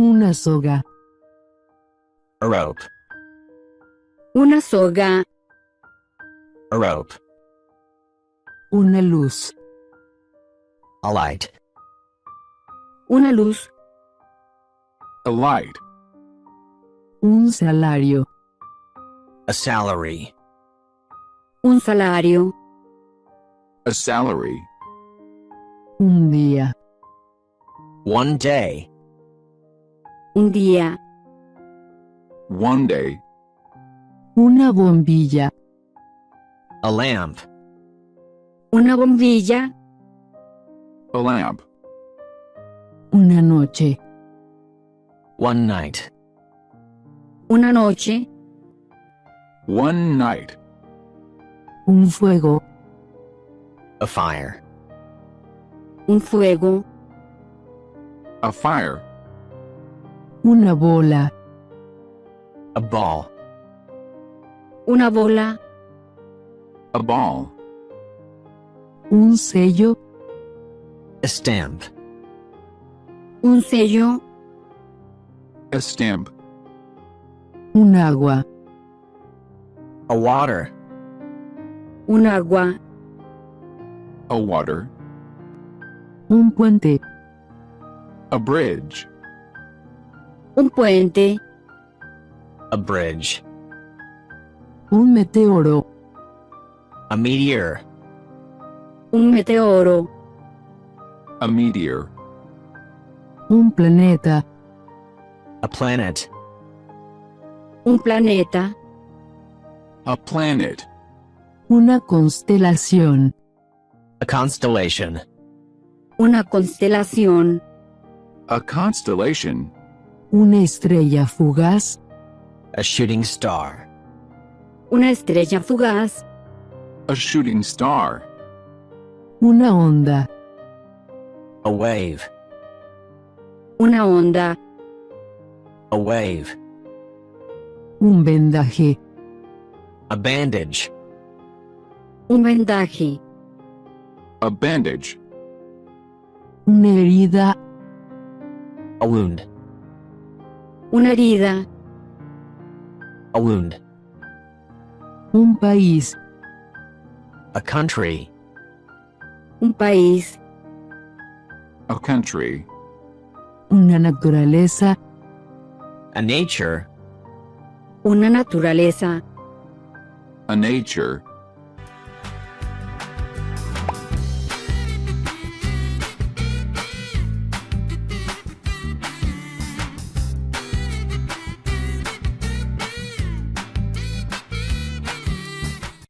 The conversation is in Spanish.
Una soga. A rope. Una soga. A rope. Una luz. A light. Una luz. A light. Un salario. A salary. Un salario. A salary. Un día. One day. Un día. One day. Una bombilla. A lamp. Una bombilla. A lamp. Una noche. One night. Una noche. One night. Un fuego. A fire. Un fuego. A fire. Una bola. A ball. Una bola. A ball. Un sello. A stamp. Un sello. A stamp. Un agua. A water. Un agua. A water. Un puente. A bridge. Un puente. A bridge. Un meteoro. A meteor. Un meteoro. A meteor. Un planeta. A planet. Un planeta. A planet. Una constelación. A constellation. Una constelación. A constellation. Una estrella fugaz. A shooting star. Una estrella fugaz. A shooting star. Una onda. A wave. Una onda. A wave. Un vendaje. A bandage. Un vendaje. A bandage. Una herida. A wound. Una herida. A wound. Un país. A country. Un país. A country. Una naturaleza. A nature. Una naturaleza. A nature.